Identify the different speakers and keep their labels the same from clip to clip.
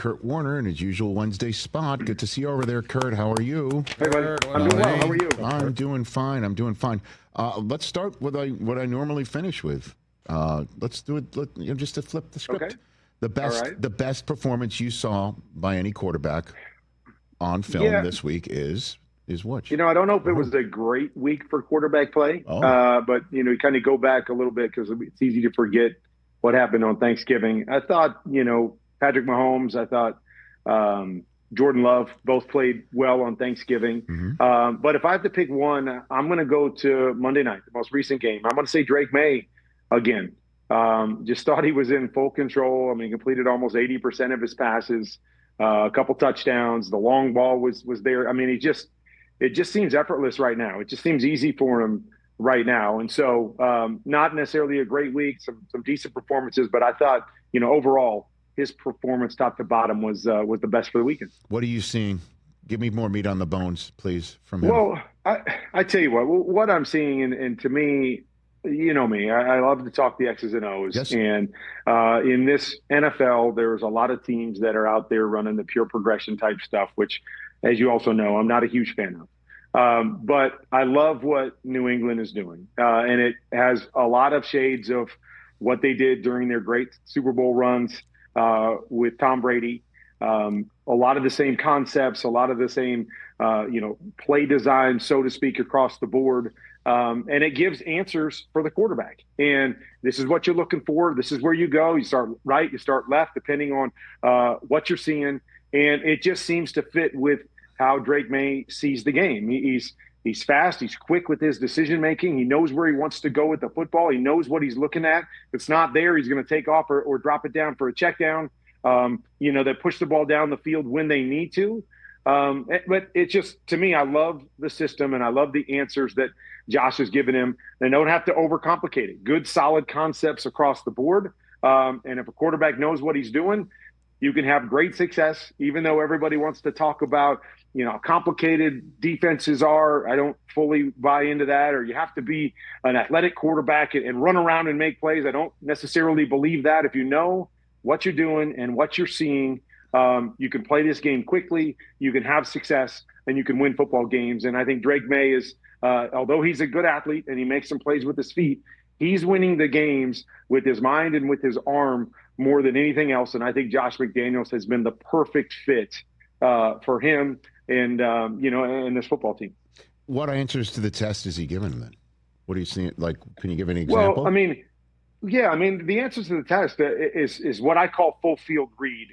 Speaker 1: Kurt Warner in his usual Wednesday spot. Good to see you over there, Kurt. How are you?
Speaker 2: Hey, buddy. I'm doing well. How are you?
Speaker 1: I'm doing fine. Let's start with what I normally finish with. Let's do it just to flip the script.
Speaker 2: Okay.
Speaker 1: The best performance you saw by any quarterback on film this week is what?
Speaker 2: I don't know if it was a great week for quarterback play, but you kind of go back a little bit because it's easy to forget what happened on Thanksgiving. I thought, Patrick Mahomes, I thought Jordan Love both played well on Thanksgiving.
Speaker 1: Mm-hmm.
Speaker 2: But if I have to pick one, I'm going to go to Monday night, the most recent game. I'm going to say Drake Maye again. Just thought he was in full control. I mean, completed almost 80% of his passes, a couple touchdowns. The long ball was there. I mean, it just seems effortless right now. It just seems easy for him right now. And so not necessarily a great week, some decent performances, but I thought, overall, his performance top to bottom was the best for the weekend.
Speaker 1: What are you seeing? Give me more meat on the bones, please, from him.
Speaker 2: Well, I tell you what I'm seeing, and to me, you know me, I love to talk the X's and O's.
Speaker 1: Yes.
Speaker 2: And in this NFL, there's a lot of teams that are out there running the pure progression type stuff, which, as you also know, I'm not a huge fan of. But I love what New England is doing. And it has a lot of shades of what they did during their great Super Bowl runs with Tom Brady. A lot of the same concepts, a lot of the same, play design, so to speak, across the board. And it gives answers for the quarterback. And this is what you're looking for. This is where you go. You start right, you start left, depending on what you're seeing. And it just seems to fit with how Drake Maye sees the game. He's fast. He's quick with his decision making. He knows where he wants to go with the football. He knows what he's looking at. If it's not there, he's going to take off or drop it down for a check down. That push the ball down the field when they need to. But it just, to me, I love the system and I love the answers that Josh has given him. They don't have to overcomplicate it. Good, solid concepts across the board. And if a quarterback knows what he's doing, you can have great success, even though everybody wants to talk about, how complicated defenses are. I don't fully buy into that. Or you have to be an athletic quarterback and run around and make plays. I don't necessarily believe that. If you know what you're doing and what you're seeing, you can play this game quickly, you can have success, and you can win football games. And I think Drake Maye is, although he's a good athlete and he makes some plays with his feet, he's winning the games with his mind and with his arm more than anything else. And I think Josh McDaniels has been the perfect fit for him and, and this football team.
Speaker 1: What answers to the test is he giving them then? What are you seeing? Like, can you give an example?
Speaker 2: Well, the answers to the test is what I call full field read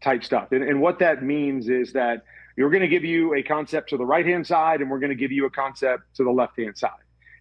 Speaker 2: type stuff. And what that means is that you're going to give you a concept to the right-hand side, and we're going to give you a concept to the left-hand side.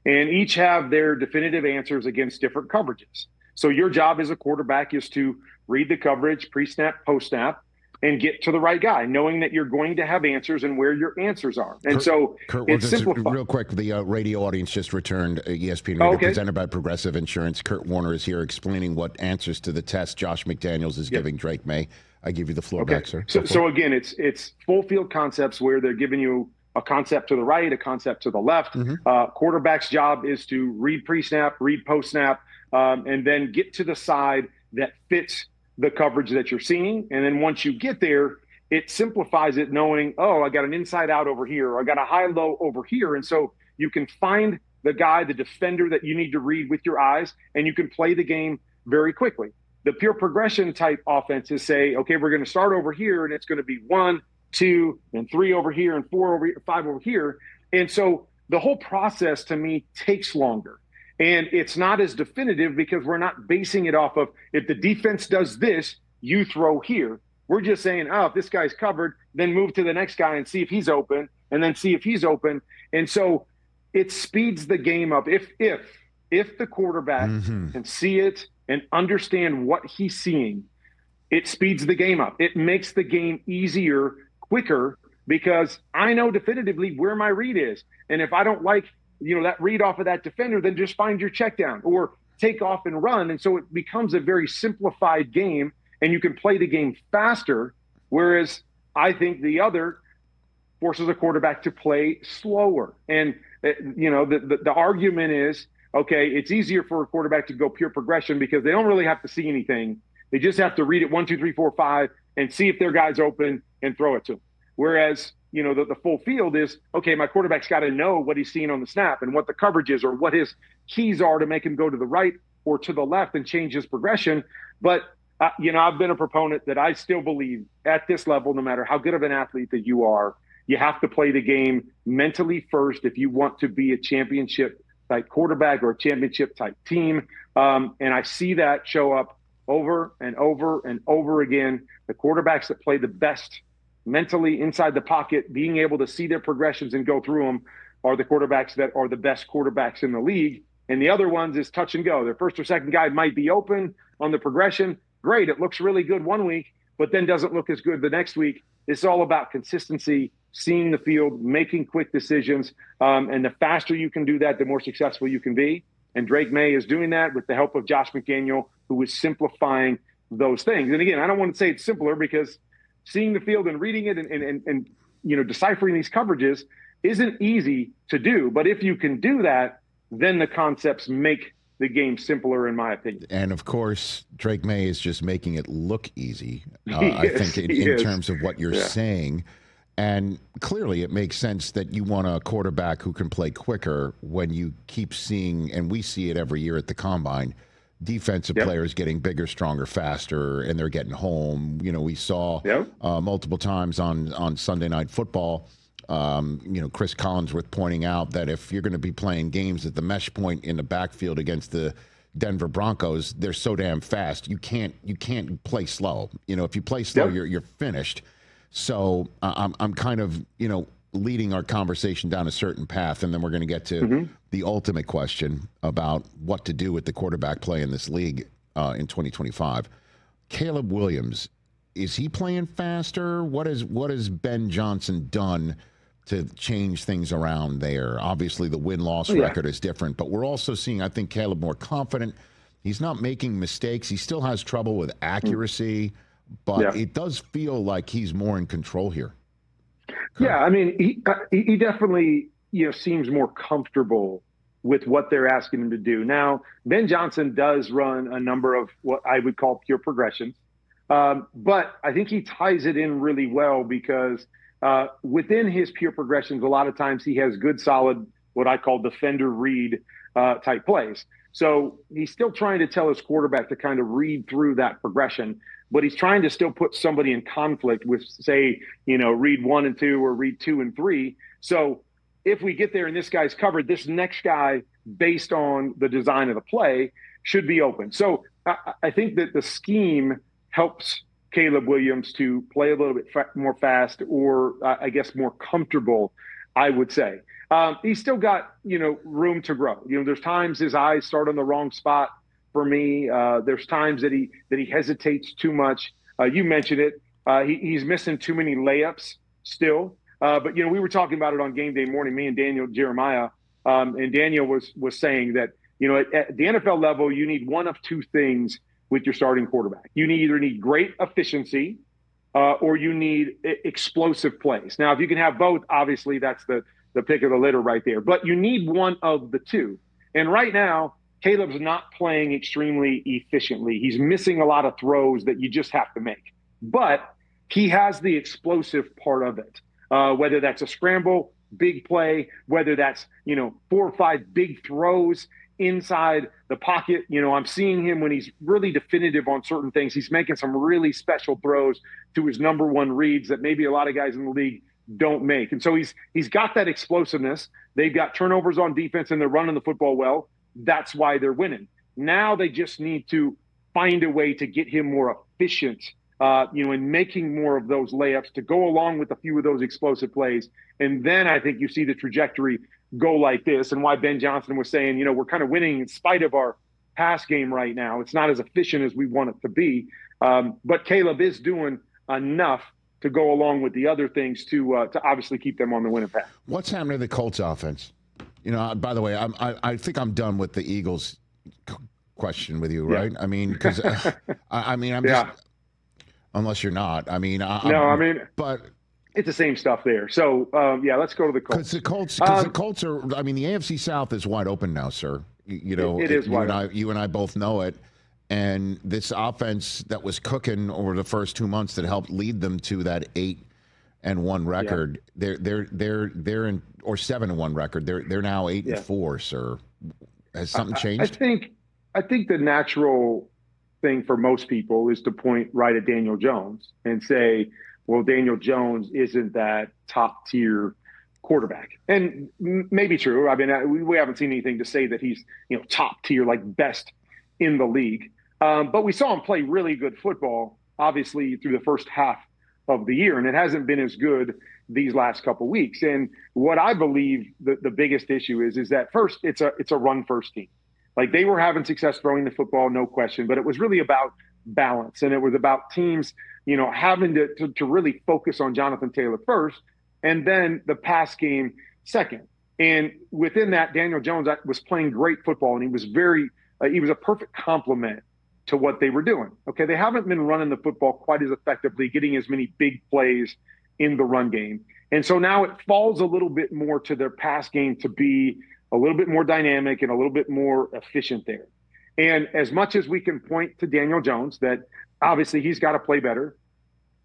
Speaker 2: And each have their definitive answers against different coverages. So your job as a quarterback is to read the coverage, pre-snap, post-snap, and get to the right guy, knowing that you're going to have answers and where your answers are. And
Speaker 1: Kurt,
Speaker 2: it's simplified.
Speaker 1: Real quick, the radio audience just returned. ESPN Radio presented by Progressive Insurance. Kurt Warner is here explaining what answers to the test Josh McDaniels is giving Drake Maye. I give you the floor back, sir.
Speaker 2: So again, it's full field concepts where they're giving you a concept to the right, a concept to the left.
Speaker 1: Mm-hmm.
Speaker 2: Quarterback's job is to read pre-snap, read post-snap, and then get to the side that fits the coverage that you're seeing. And then once you get there, it simplifies it knowing, I got an inside out over here, or I got a high low over here. And so you can find the guy, the defender that you need to read with your eyes, and you can play the game very quickly. The pure progression type offenses say, okay, we're going to start over here, and it's going to be 1, 2, and 3 over here, and 4 over here, 5 over here. And so the whole process to me takes longer. And it's not as definitive because we're not basing it off of, if the defense does this, you throw here. We're just saying, if this guy's covered, then move to the next guy and see if he's open, and then see if he's open. And so it speeds the game up. If the quarterback can see it and understand what he's seeing, it speeds the game up. It makes the game easier, quicker, because I know definitively where my read is. And if I don't like that read off of that defender, then just find your check down or take off and run. And so it becomes a very simplified game, and you can play the game faster. Whereas I think the other forces a quarterback to play slower. And, the argument is, okay, it's easier for a quarterback to go pure progression because they don't really have to see anything. They just have to read it 1, 2, 3, 4, 5, and see if their guy's open and throw it to him. Whereas, the full field is, okay, my quarterback's got to know what he's seeing on the snap and what the coverage is or what his keys are to make him go to the right or to the left and change his progression. But, I've been a proponent that I still believe at this level, no matter how good of an athlete that you are, you have to play the game mentally first if you want to be a championship-type quarterback or a championship-type team. And I see that show up over and over and over again. The quarterbacks that play the best mentally inside the pocket, being able to see their progressions and go through them, are the quarterbacks that are the best quarterbacks in the league. And the other ones is touch and go. Their first or second guy might be open on the progression. Great, it looks really good one week, but then doesn't look as good the next week. It's all about consistency, seeing the field, making quick decisions. And the faster you can do that, the more successful you can be. And Drake Maye is doing that with the help of Josh McDaniel, who is simplifying those things. And again, I don't want to say it's simpler, because seeing the field and reading it and deciphering these coverages isn't easy to do. But if you can do that, then the concepts make the game simpler, in my opinion.
Speaker 1: And of course, Drake Maye is just making it look easy, I think, in terms of what you're saying. And clearly it makes sense that you want a quarterback who can play quicker when you keep seeing, and we see it every year at the Combine, defensive players getting bigger, stronger, faster, and they're getting home. We saw multiple times on Sunday Night Football, Chris Collinsworth pointing out that if you're going to be playing games at the mesh point in the backfield against the Denver Broncos, they're so damn fast. You can't play slow. If you play slow, you're finished. So I'm kind of, leading our conversation down a certain path, and then we're going to get to the ultimate question about what to do with the quarterback play in this league in 2025. Caleb Williams, is he playing faster? What has Ben Johnson done to change things around there? Obviously, the win-loss record is different, but we're also seeing, I think, Caleb more confident. He's not making mistakes. He still has trouble with accuracy, but it does feel like he's more in control here.
Speaker 2: Yeah, I mean, he definitely seems more comfortable with what they're asking him to do. Now, Ben Johnson does run a number of what I would call pure progressions, but I think he ties it in really well, because within his pure progressions, a lot of times he has good, solid, what I call defender read type plays. So he's still trying to tell his quarterback to kind of read through that progression, but he's trying to still put somebody in conflict with, say, read 1 and 2 or read 2 and 3. So if we get there and this guy's covered, this next guy, based on the design of the play, should be open. So I think that the scheme helps Caleb Williams to play a little bit more fast, or I guess more comfortable, I would say. He's still got, room to grow. There's times his eyes start on the wrong spot for me. There's times that he hesitates too much. You mentioned it. He's missing too many layups still. But, we were talking about it on game day morning, me and Daniel Jeremiah, and Daniel was saying that, at the NFL level, you need one of two things with your starting quarterback. You either need great efficiency or you need explosive plays. Now, if you can have both, obviously that's the pick of the litter right there. But you need one of the two. And right now, Caleb's not playing extremely efficiently. He's missing a lot of throws that you just have to make. But he has the explosive part of it, whether that's a scramble, big play, whether that's, 4 or 5 big throws inside the pocket. I'm seeing him when he's really definitive on certain things. He's making some really special throws to his number one reads that maybe a lot of guys in the league don't make. And so he's got that explosiveness. They've got turnovers on defense and they're running the football well. That's why they're winning. Now they just need to find a way to get him more efficient, in making more of those layups to go along with a few of those explosive plays. And then I think you see the trajectory go like this, and why Ben Johnson was saying, we're kind of winning in spite of our pass game right now. It's not as efficient as we want it to be. But Caleb is doing enough to go along with the other things to obviously keep them on the winning path.
Speaker 1: What's happening to the Colts offense? By the way, I think I'm done with the Eagles question with you, right? I mean, because I'm just, unless you're not. But
Speaker 2: it's the same stuff there. So let's go to the Colts.
Speaker 1: Because the Colts are. The AFC South is wide open now, sir.
Speaker 2: It is wide open.
Speaker 1: You and I both know it. And this offense that was cooking over the first 2 months that helped lead them to that 8-1 record, they're in, or 7-1 record. They're now 8-4, sir. Has something changed?
Speaker 2: I think the natural thing for most people is to point right at Daniel Jones and say, well, Daniel Jones isn't that top tier quarterback. And maybe true. I mean, we haven't seen anything to say that he's, top tier, like best in the league. But we saw him play really good football, obviously, through the first half of the year, and it hasn't been as good these last couple of weeks. And what I believe the biggest issue is that first, it's a run first team. Like, they were having success throwing the football, no question, but it was really about balance, and it was about teams, having to really focus on Jonathan Taylor first, and then the pass game second. And within that, Daniel Jones was playing great football, and he was a perfect complement to what they were doing. Okay, they haven't been running the football quite as effectively, getting as many big plays in the run game. And so now it falls a little bit more to their pass game to be a little bit more dynamic and a little bit more efficient there. And as much as we can point to Daniel Jones, that obviously he's got to play better,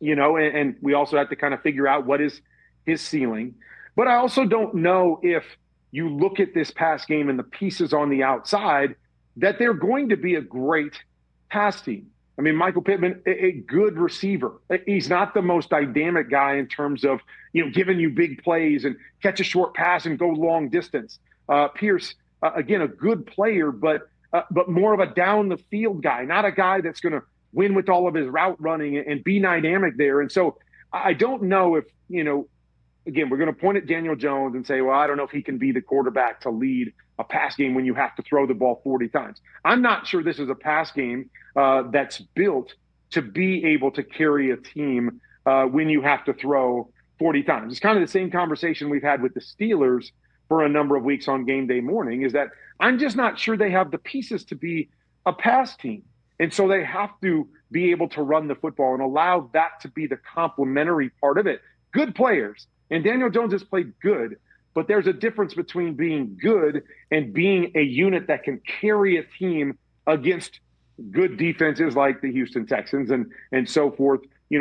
Speaker 2: and we also have to kind of figure out what is his ceiling. But I also don't know if you look at this pass game and the pieces on the outside that they're going to be a great pass team. I mean, Michael Pittman, a good receiver. He's not the most dynamic guy in terms of, giving you big plays and catch a short pass and go long distance. Pierce, again, a good player, but more of a down the field guy, not a guy that's going to win with all of his route running and be dynamic there. And so I don't know if, again, we're going to point at Daniel Jones and say, well, I don't know if he can be the quarterback to lead a pass game when you have to throw the ball 40 times. I'm not sure this is a pass game that's built to be able to carry a team when you have to throw 40 times. It's kind of the same conversation we've had with the Steelers for a number of weeks on game day morning, is that I'm just not sure they have the pieces to be a pass team. And so they have to be able to run the football and allow that to be the complementary part of it. Good players. And Daniel Jones has played good, but there's a difference between being good and being a unit that can carry a team against good defenses like the Houston Texans and so forth,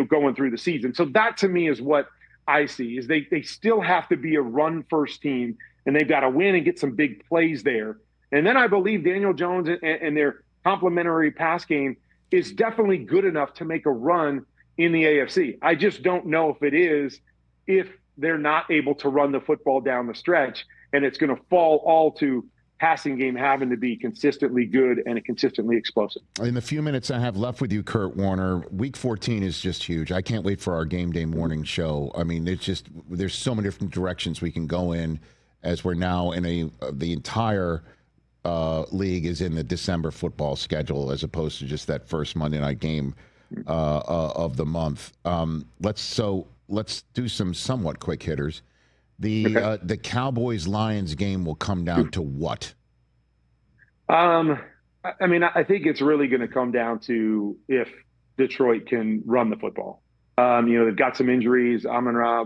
Speaker 2: going through the season. So that to me is what I see, is they still have to be a run first team, and they've got to win and get some big plays there. And then I believe Daniel Jones and their complementary pass game is definitely good enough to make a run in the AFC. I just don't know if it is, if they're not able to run the football down the stretch, and it's going to fall all to passing game having to be consistently good and consistently explosive.
Speaker 1: In the few minutes I have left with you, Kurt Warner, week 14 is just huge. I can't wait for our game day morning show. I mean, there's so many different directions we can go in, as we're now in the entire league is in the December football schedule, as opposed to just that first Monday night game of the month. Let's do some somewhat quick hitters. The Cowboys-Lions game will come down to what?
Speaker 2: I think it's really going to come down to if Detroit can run the football. They've got some injuries. Amon-Ra,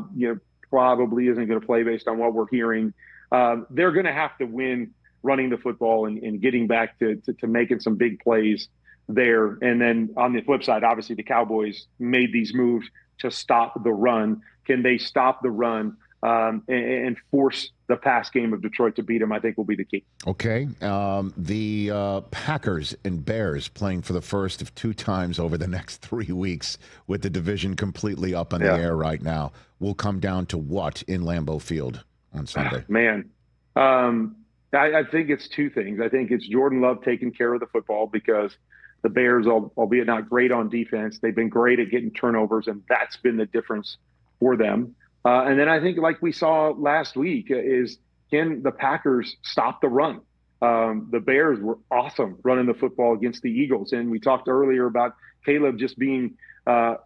Speaker 2: probably isn't going to play based on what we're hearing. They're going to have to win running the football and getting back to making some big plays there. And then on the flip side, obviously the Cowboys made these moves to stop the run. Can they stop the run and force the pass game of Detroit to beat them? I think will be the key.
Speaker 1: Okay. The Packers and Bears playing for the first of two times over the next 3 weeks, with the division completely up in the air right now, will come down to what in Lambeau Field on Sunday?
Speaker 2: I think it's two things. I think it's Jordan Love taking care of the football, because the Bears, albeit not great on defense, they've been great at getting turnovers, and that's been the difference for them. And then I think, like we saw last week, is can the Packers stop the run? The Bears were awesome running the football against the Eagles. And we talked earlier about Caleb just being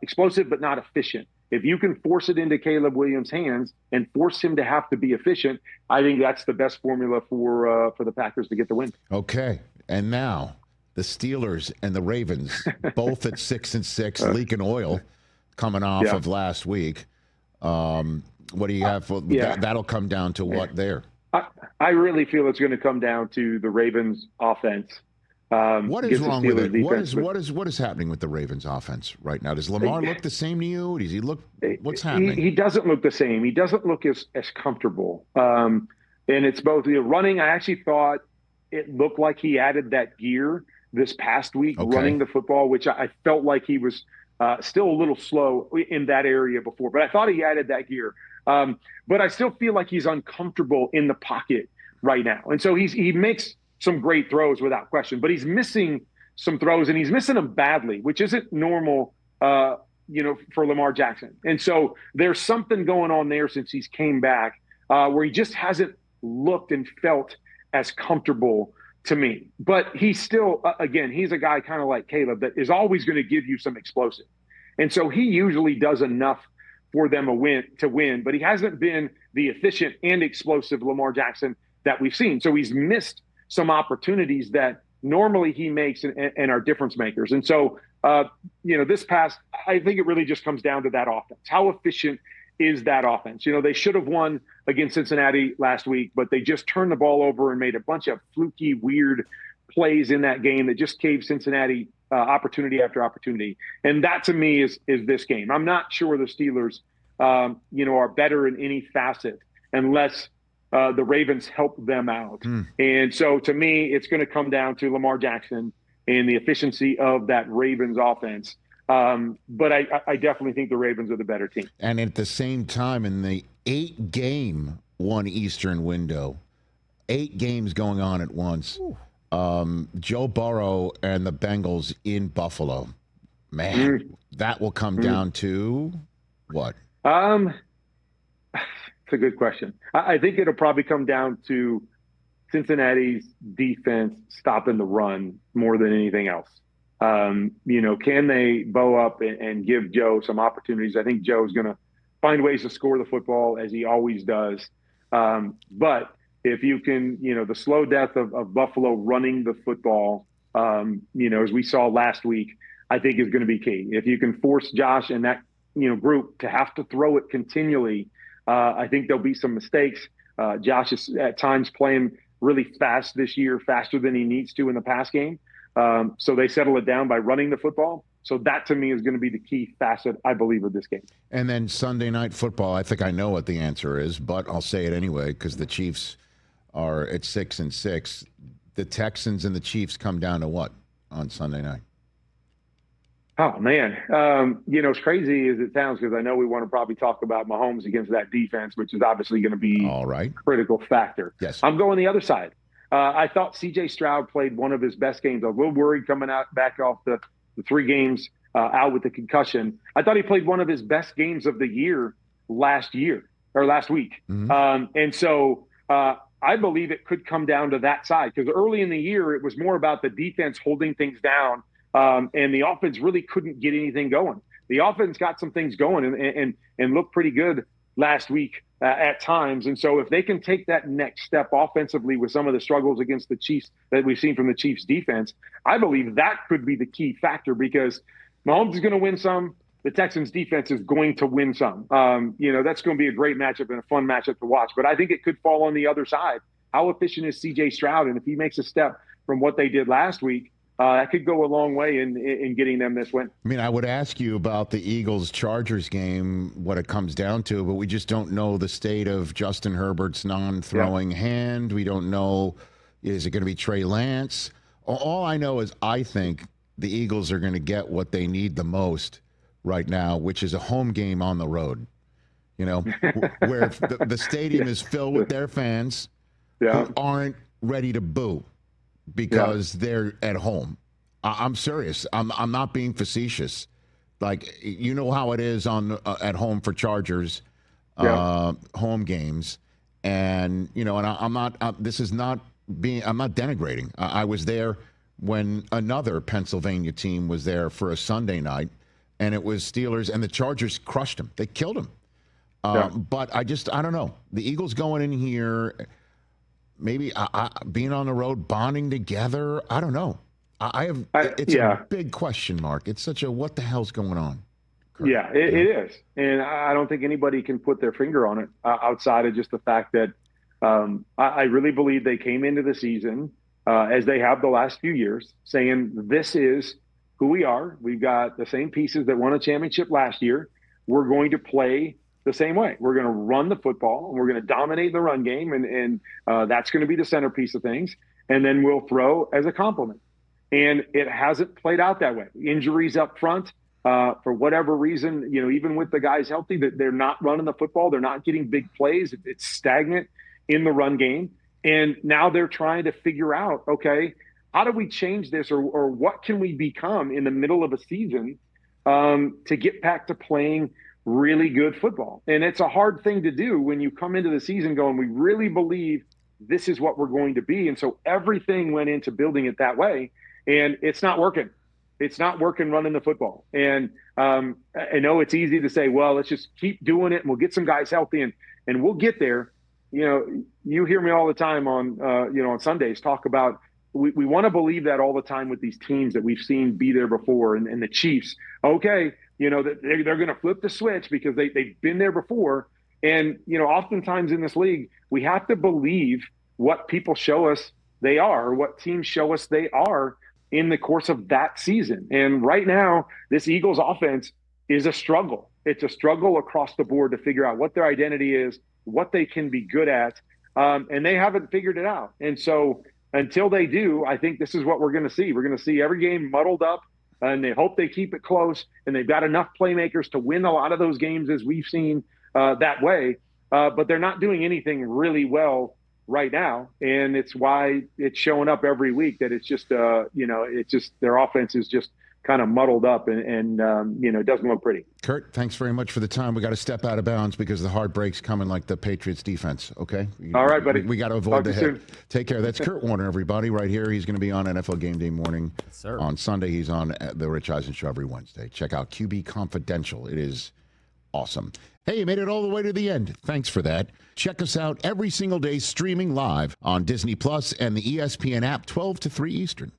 Speaker 2: explosive but not efficient. If you can force it into Caleb Williams' hands and force him to have to be efficient, I think that's the best formula for the Packers to get the win.
Speaker 1: Okay. And now the Steelers and the Ravens, both at 6-6, leaking oil coming off of last week. What do you have? That'll come down to what there?
Speaker 2: I really feel it's going to come down to the Ravens offense
Speaker 1: What is wrong with it? What is happening with the Ravens offense right now? Does Lamar look the same to you? Does he look? What's happening?
Speaker 2: He doesn't look the same. He doesn't look as comfortable. And it's both running. I actually thought it looked like he added that gear this past week running the football, which I felt like he was still a little slow in that area before. But I thought he added that gear. But I still feel like he's uncomfortable in the pocket right now. And so he makes some great throws without question, but he's missing some throws, and he's missing them badly, which isn't normal, for Lamar Jackson. And so there's something going on there since he's came back where he just hasn't looked and felt as comfortable to me. But he's still, again, he's a guy kind of like Caleb that is always going to give you some explosive. And so he usually does enough for them to win, but he hasn't been the efficient and explosive Lamar Jackson that we've seen. So he's missed some opportunities that normally he makes and are difference makers. And so, this pass, I think it really just comes down to that offense. How efficient is that offense? They should have won against Cincinnati last week, but they just turned the ball over and made a bunch of fluky, weird plays in that game that just gave Cincinnati opportunity after opportunity. And that to me is this game. I'm not sure the Steelers, are better in any facet unless the Ravens help them out. And so to me, it's going to come down to Lamar Jackson and the efficiency of that Ravens offense. But I definitely think the Ravens are the better team.
Speaker 1: And at the same time, in the 8-game 1 Eastern window, 8 games going on at once, Joe Burrow and the Bengals in Buffalo. Man, that will come down to what?
Speaker 2: It's a good question. I think it'll probably come down to Cincinnati's defense stopping the run more than anything else. Can they bow up and give Joe some opportunities? I think Joe's going to find ways to score the football as he always does. But if you can, the slow death of Buffalo running the football, as we saw last week, I think is going to be key. If you can force Josh and that, group to have to throw it continually, I think there'll be some mistakes. Josh is at times playing really fast this year, faster than he needs to in the pass game. So they settle it down by running the football. So that to me is going to be the key facet, I believe, of this game.
Speaker 1: And then Sunday Night Football, I think I know what the answer is, but I'll say it anyway because the Chiefs are at 6-6. The Texans and the Chiefs come down to what on Sunday night?
Speaker 2: Oh, man. As crazy as it sounds, because I know we want to probably talk about Mahomes against that defense, which is obviously going to be a critical factor.
Speaker 1: Yes.
Speaker 2: I'm going the other side. I thought C.J. Stroud played one of his best games. I was a little worried coming back off the 3 games out with the concussion. I thought he played one of his best games of the year last week. And so I believe it could come down to that side because early in the year, it was more about the defense holding things down. And the offense really couldn't get anything going. The offense got some things going and looked pretty good last week at times. And so if they can take that next step offensively with some of the struggles against the Chiefs that we've seen from the Chiefs defense, I believe that could be the key factor because Mahomes is going to win some. The Texans defense is going to win some. That's going to be a great matchup and a fun matchup to watch. But I think it could fall on the other side. How efficient is C.J. Stroud? And if he makes a step from what they did last week, that could go a long way in getting them this win.
Speaker 1: I mean, I would ask you about the Eagles-Chargers game, what it comes down to, but we just don't know the state of Justin Herbert's non-throwing hand. We don't know, is it going to be Trey Lance? All I know is I think the Eagles are going to get what they need the most right now, which is a home game on the road, where the stadium is filled with their fans who aren't ready to boo. Because they're at home. I'm serious. I'm not being facetious. Like, how it is on at home for Chargers home games. And, I'm not this is not being – I'm not denigrating. I was there when another Pennsylvania team was there for a Sunday night, and it was Steelers, and the Chargers crushed them. They killed them. But I don't know. The Eagles going in here – maybe being on the road, bonding together. I don't know. It's a big question mark. It's such a what the hell's going on?
Speaker 2: Kurt? Yeah, it is. And I don't think anybody can put their finger on it outside of just the fact that I really believe they came into the season as they have the last few years, saying this is who we are. We've got the same pieces that won a championship last year. We're going to play the same way. We're going to run the football, and we're going to dominate the run game, and that's going to be the centerpiece of things. And then we'll throw as a complement. And it hasn't played out that way. Injuries up front, for whatever reason, even with the guys healthy, that they're not running the football, they're not getting big plays. It's stagnant in the run game. And now they're trying to figure out, okay, how do we change this, or what can we become in the middle of a season to get back to playing really good football? And it's a hard thing to do when you come into the season going, we really believe this is what we're going to be. And so everything went into building it that way, and it's not working. It's not working running the football. And I know it's easy to say, well, let's just keep doing it and we'll get some guys healthy and we'll get there. You hear me all the time on, on Sundays talk about, we want to believe that all the time with these teams that we've seen be there before, and the Chiefs. Okay, that they're going to flip the switch because they've been there before. And, oftentimes in this league, we have to believe what people show us they are, or what teams show us they are in the course of that season. And right now, this Eagles offense is a struggle. It's a struggle across the board to figure out what their identity is, what they can be good at, and they haven't figured it out. And so until they do, I think this is what we're going to see. We're going to see every game muddled up, and they hope they keep it close, and they've got enough playmakers to win a lot of those games as we've seen that way. But they're not doing anything really well right now, and it's why it's showing up every week that it's just their offense is just kind of muddled up and it doesn't look pretty.
Speaker 1: Kurt, thanks very much for the time. We got to step out of bounds because the hard break's coming like the Patriots defense. Okay.
Speaker 2: All right, buddy.
Speaker 1: We got to avoid the head. Take care. That's Kurt Warner, everybody, right here. He's going to be on NFL Game Day morning.
Speaker 3: Yes, sir.
Speaker 1: On Sunday, he's on the Rich Eisen Show every Wednesday. Check out QB Confidential. It is awesome. Hey, you made it all the way to the end. Thanks for that. Check us out every single day streaming live on Disney Plus and the ESPN app 12 to 3 Eastern.